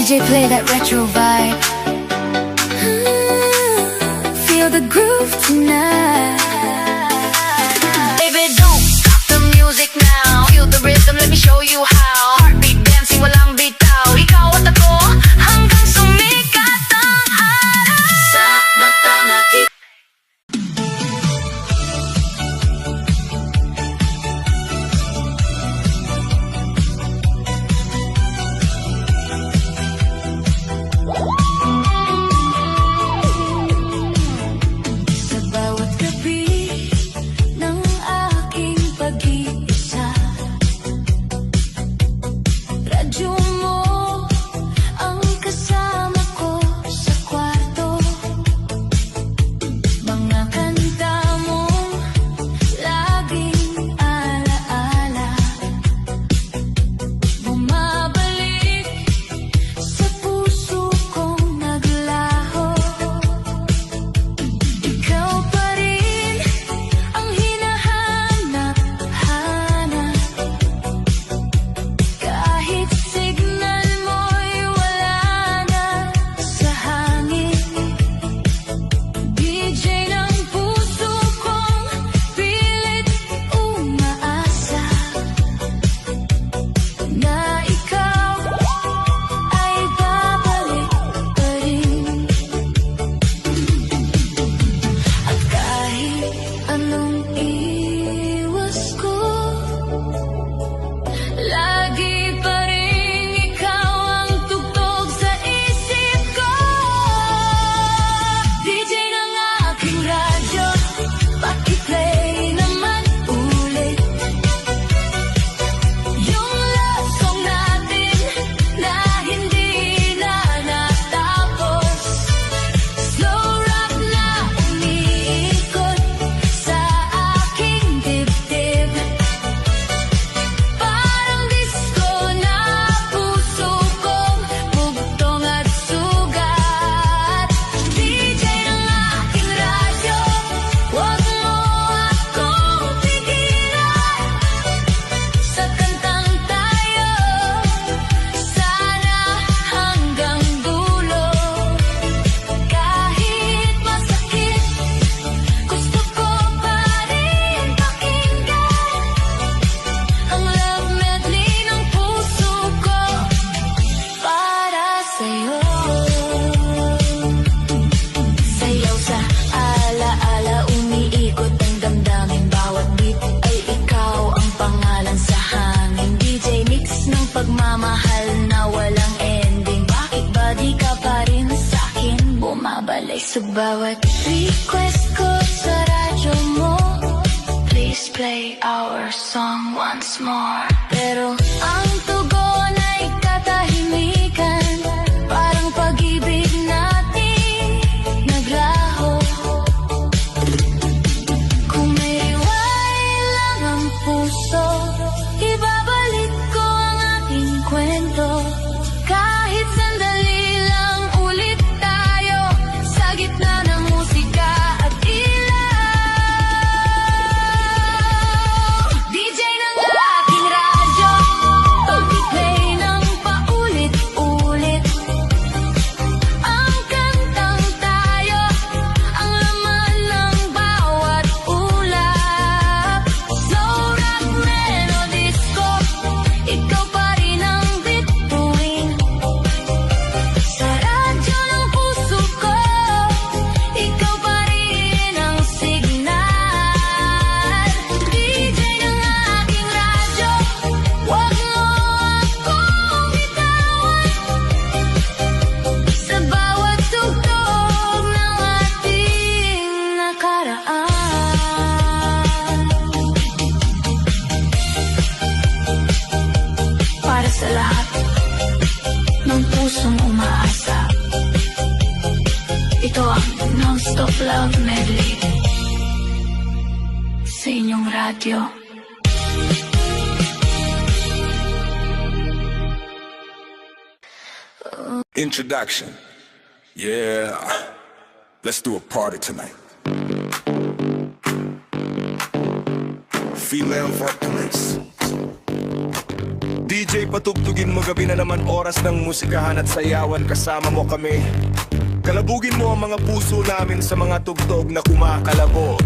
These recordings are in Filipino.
DJ play that retro vibe. Feel the groove tonight. Baby, don't stop the music now. Feel the rhythm, let me show you how. Heartbeat dancing, walang bitaw. Ikaw at ako, hanggang sumikat ang araw. Sa mata natin. Sa bawat gabi ng aking pag-iisa, radyo mo ang kasama ko sa kwarto. Mga kanta mong laging alaala, bumabalik sa puso kong naglaho. Ikaw pa rin ang hinahanap-hanap, kahit signal mo'y wala na sa hangin. DJ ng puso kong pilit umaasa na ikaw ay babalik pa rin. At kahit anong iwas ko, lagi pa rin ikaw ang tugtog sa isip ko. DJ ng aking radyo, paki-play naman ulit yung love song natin na hindi na natapos. Slow rock na umiikot sa aking dibdib, parang disco na puso kong bugtong at sugat. DJ ng aking radyo, huwag mo akong pigilan sa kantang tayo, sana hanggang dulo. Kahit masakit, gusto ko pa rin pakinggan ang love medley ng puso ko para sa'yo. Sayaw sa alaala, umiikot ang damdamin. Bawat beat ay ikaw ang pangalan sa hangin. DJ mix ng pagmamahal na walang ending. Bakit ba di ka pa rin sa'kin bumabalik sa bawat request ko sa radyo mo? Please play our song once more. Pero ang tugon ay katahimikan, parang pag-ibig natin naglaho. Kung may iwalay lang ang puso, ibabalik ko ang aking kwento. Kahit sandali lang ulit tayo sa gitna ng musika at ilaw. DJ ng aking radyo, pag-play ng paulit-ulit ang kantang tayo, ang laman ng bawat ulap. Slow rock, melodies ko, ikaw pa rin ang bituin. Sa radyo ng puso ko, ikaw pa rin ang signal. DJ ng aking radyo, huwag mo akong bitawan sa bawat tugtog ng ating nakaraan. Para sa lahat ng pusong umaasa, ito ang non-stop love medley sa inyong radyo. Introduction. Yeah, let's do a party tonight. Female vocalist DJ DJ, patugtugin mo, gabi na naman, oras ng musikahan at sayawan, kasama mo kami. Kalabugin mo ang mga puso namin sa mga tugtog na kumakalabog.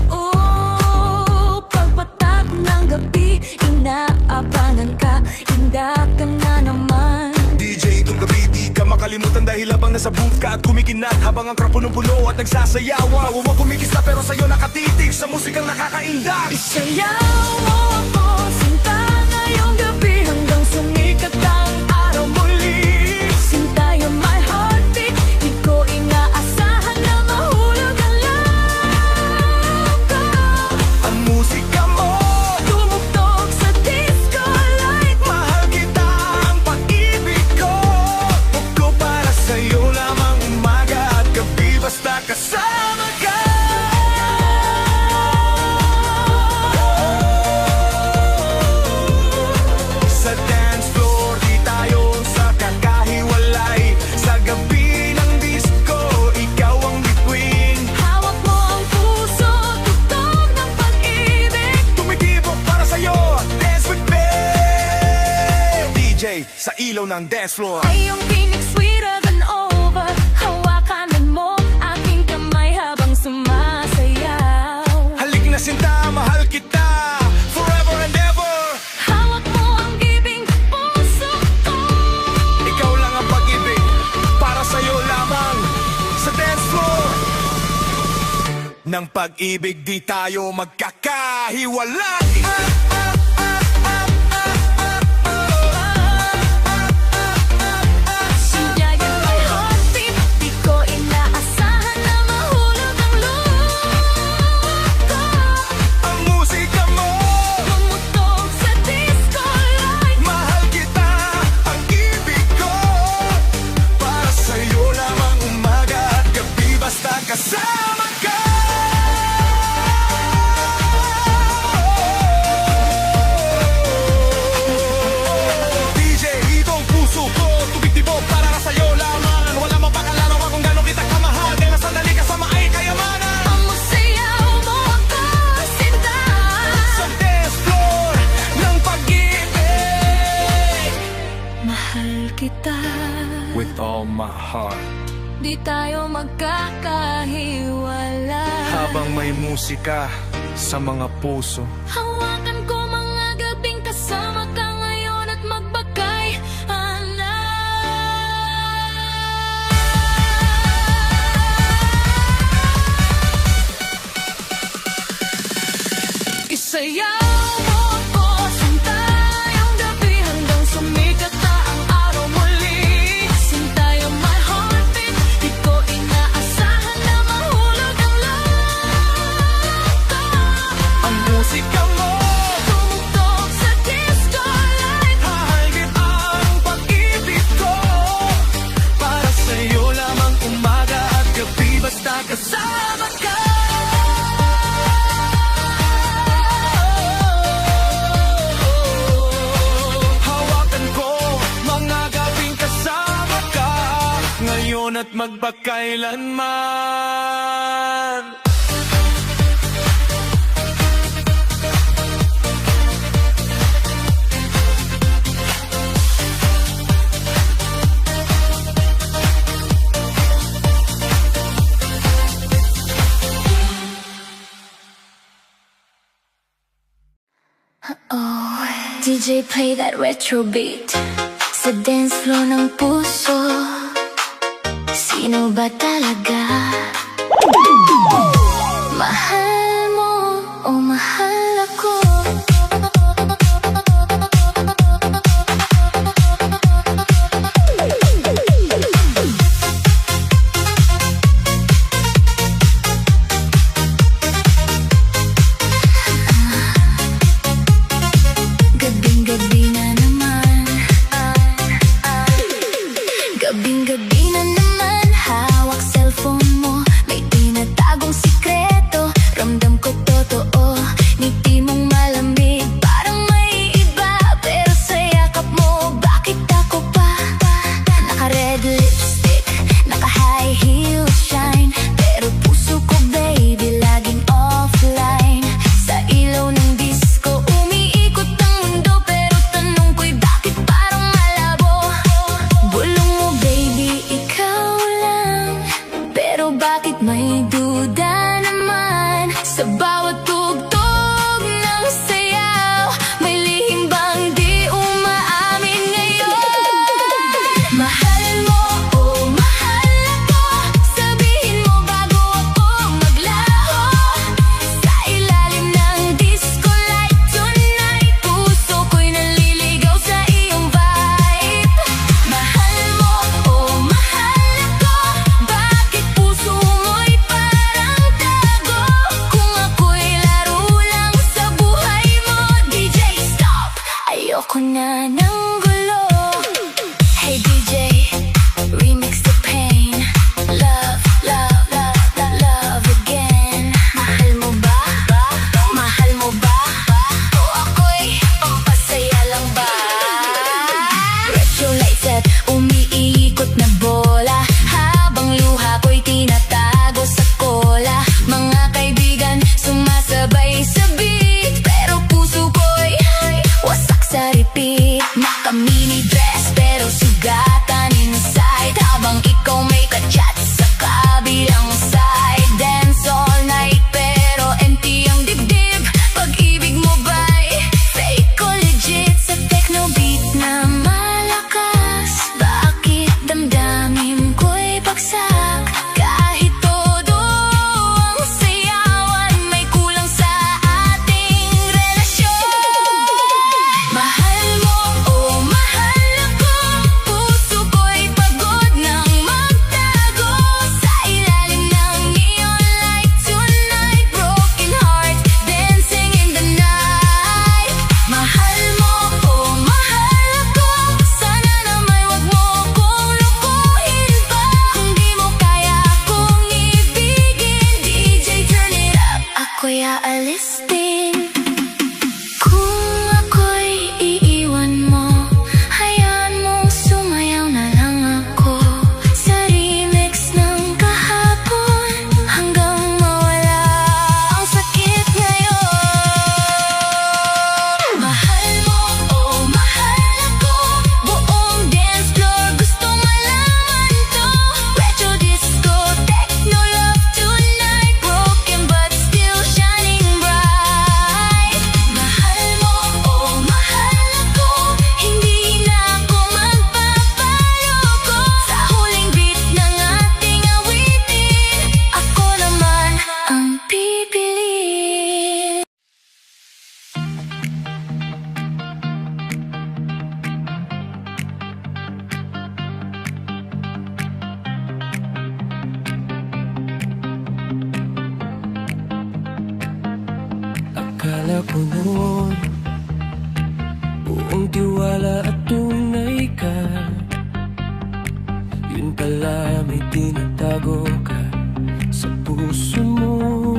Oh, pagpatak ng gabi, inaabangan ka, hinda ka na naman. DJ, itong gabi di ka makalimutan dahil habang nasa booth ka at kumikinat, habang ang crowd punong-puno at nagsasayawa, huwag kumikista pero sa'yo nakatitig sa musikang nakakaindak. Isayaw mo ako, sinta ngayong gabi hanggang sumikat ang araw muli. Sinta, you're my heartbeat, di ko inaasahan na mahulog ang love ko. Ang musika mo, Tumugtog sa disco light, mahal kita, ang pag-ibig ko. Huwag ko para sa'yo lamang umaga at gabi, basta kasama ka. Sa dance floor, di tayo sa kakahiwalay. Sa gabi ng disco, ikaw ang bituin. hawak mo ang puso, tugtog ng pag-ibig. Tumitibok para sa'yo, dance with me. DJ, sa ilaw ng dance floor. Ay, yung tinig sweeter than over. Hawakanan mo aking kamay habang sumasayaw. Halik na sinta, mahal kita, forever and ever. Hawak mo ang gibing puso ko. Ikaw lang ang pag-ibig, para sa'yo lamang. Sa dance floor ng pag-ibig, di tayo magkakahiwalay. Sinta, you're my heartbeat, di ko inaasahan na mahulog ang loob ko. Ang musika mo, Tumugtog sa disco light, mahal kita, ang ibig ko. Para sa'yo lamang umaga at gabi, basta kasama ka. DJ, itong puso ko, tubig-tibok para sa'yo lamang. Wala mong pakalaro ka kung gano'n kita kamahal. Kaya nga sandali kasama ay kayamanan. pamusayaw mo ako, sinta. Sa dance floor ng pag-ibig, Mahal kita, with all my heart. di tayo magkakahiwala. Habang may musika sa mga puso, Hawakan ko mga gabing kasama ka ngayon at magbagay Isayaw mo ako, sinta yung gabi hanggang sumikat na ang araw muli. Sinta, you're my heartbeat, di ko inaasahan na mahulog ang love ko. ang musika mo, Tumugtog sa disco light, hahagip ang pag-ibig ko. Para sa'yo lamang umaga at gabi, basta kasama ka. Hawakan ko mga gabing kasama ka, ngayon at magpakailanman. DJ play that retro beat sa dance floor ng puso. Sino ba talaga? Mahal mo o mahal ako? Gabing-gabi na naman, gabing-gabi na naman, hawak cellphone Ayoko na ng gulo. Hey DJ, remix the pain. Love, love, love, love, love again. Mahal mo ba? Mahal mo ba? O ako'y pampasaya lang ba? Retro lights at umiikot na bola, habang luha ko'y tinatago sa kola. Mga kaibigan sumasabay sa beat, pero puso ko'y wasak sa repeat. Naka-mini dress pero sugatan inside, habang ikaw may kachat sa kabilang side. Dance all night pero empty ang dibdib. Pag-ibig mo ba'y fake o legit? Sa techno beat na malakas, bakit damdamin ko'y bagsak? Kahit todo ang sayawan, may kulang sa ating relasyon. Mahal mo o mahal ako, puso ko'y pagod nang magtago sa ilalim ng neon light tonight. Broken heart dancing in the night. Mahal mo o mahal ako, sana naman wag mo kong lukuhin pa. Kung di mo kaya akong ibigin, DJ turn it up, ako'y aalis din. Kung ako'y iiwan mo, hayaan mong sumayaw na lang ako sa remix ng kahapon, hanggang mawala ang sakit ngayon. Mahal mo o mahal ako, buong dance floor gusto malaman to. Retro disco, techno love tonight, broken but still shining bright. Mahal mo o mahal ako, hindi na ako magpapaloko sa huling beat ng ating awitin. Ako naman ang pipiliin. Akala ko noon buong tiwala at tunay ka, yun pala may tinatago ka sa puso mo.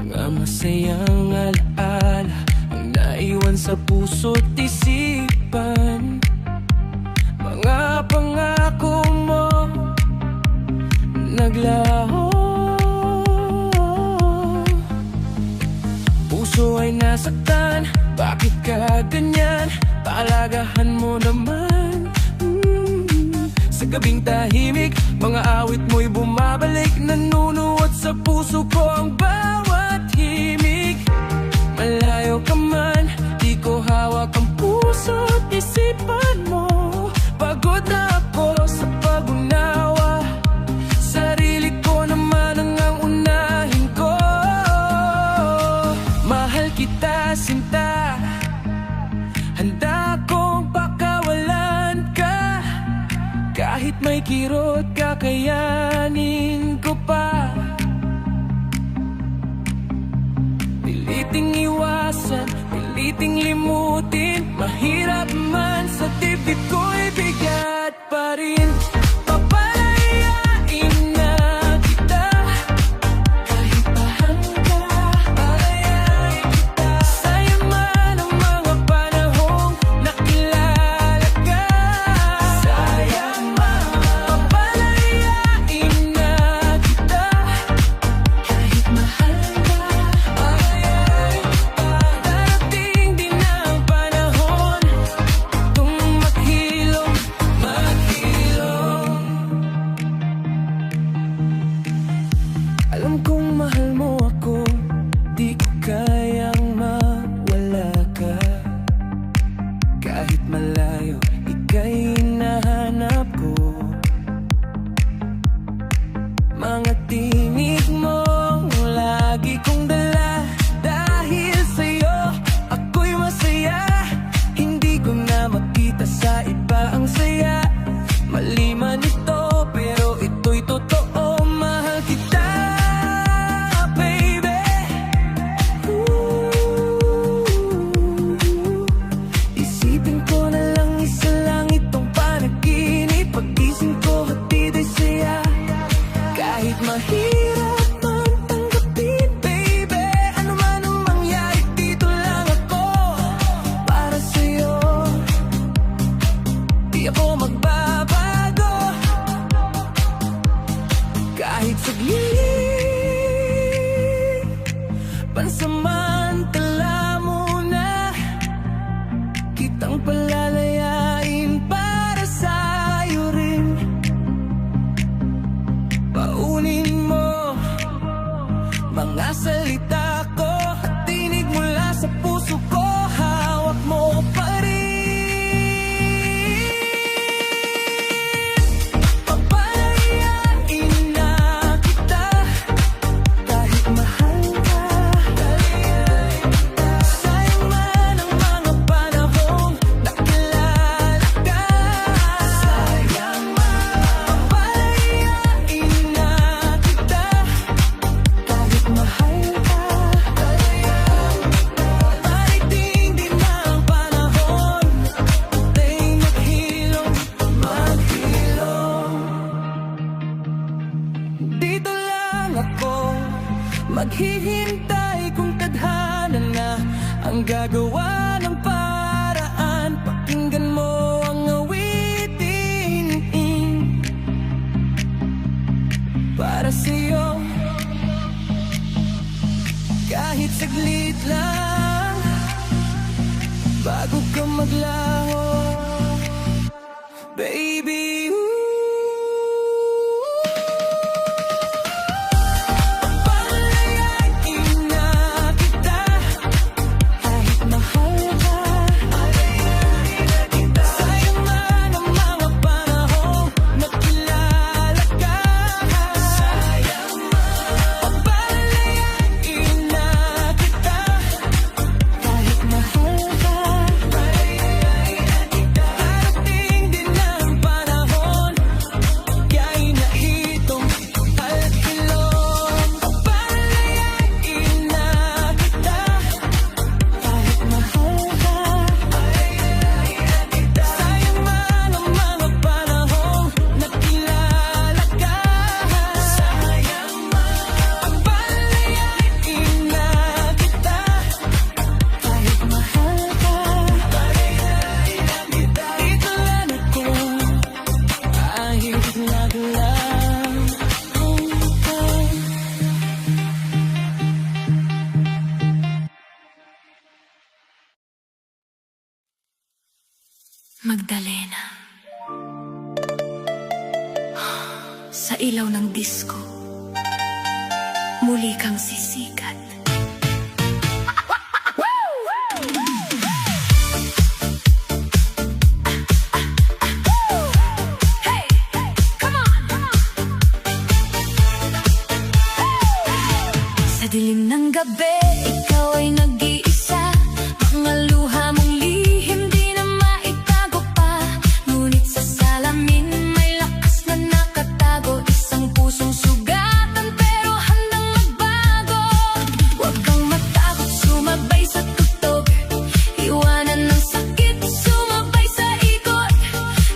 Mga masayang alaala ang naiwan sa puso't isipan. Mga pangako mo naglaho, puso ay nasaktan. Bakit ka ganyan? Paalagahan mo naman. Sa gabing tahimik, mga awit mo'y bumabalik, nanunuot sa puso ko ang bawat himig. Malayo ka man, di ko hawak ang puso't isipan mo. Pagod na ako sa pag-unawa, sarili ko naman ang unahin ko. Mahal kita, sinta, handa kong pakawalan ka. Kahit may kirot, kakayanin ko pa. Piliting iwasan, piliting limutin, mahirap man sa dibdib ko'y bigat pa rin. Papalayain na kita, kahit pahangga, palayain kita. Sayang man ang mga panahong nakilala ka. Sayang man, papalayain na kita, kahit mahal ka, palayain kita. Darating din ang panahon, tumakhil ang gagawa ng paraan. Pakinggan mo ang awitin para sa'yo. Kahit saglit lang bago ka maglaho, baby. Palayain na kita kahit mahal ka. Sayang man ang mga panahong nakilala ka. Palayain na kita kahit mahal ka. Darating din ang panahon kaya inahitong at ilong. Palayain na kita kahit mahal ka. Sayang man ang mga panahong nakilala ka. Palayain na kita kahit mahal ka. Dito lang ako kahit naglang ka. Magdalena. Sa ilaw ng disco, muli kang sisikat. Hey! Come on! Sa dilim ng gabi, ikaw ay nag-iisa. Mga luha mong lihim di na maitago pa. Ngunit sa salamin may lakas na nakatago. Isang pusong sugatan pero handang magbago. Huwag kang matakot, sumabay sa tugtog. Iwanan ng sakit, sumabay sa ikot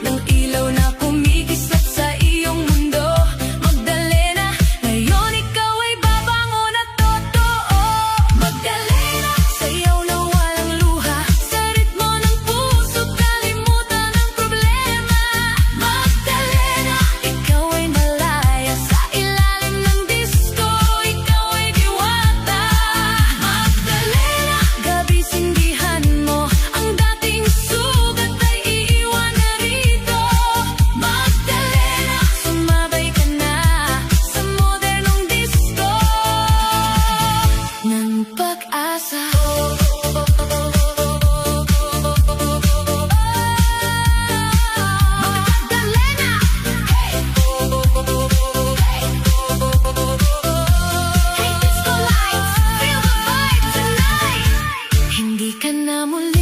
ng ilaw na kumikislap sa iyong mundo. Magdalena, ngayon ikaw ay babangon at totoo. Magdalena, sayaw na walang luha. Sa ritmo ng puso, kalimutan ang problema. Magdalena, ikaw ay malaya. Sa ilalim ng disco, ikaw ay diwata. Magdalena, gabi sindihan mo. Ang dating sugat ay iiwan na rito. Magdalena, sumabay ka na sa modernong disco ng pag-asa. Magdalena, hey! Hey, disco lights, feel the vibe tonight. Hindi ka na muli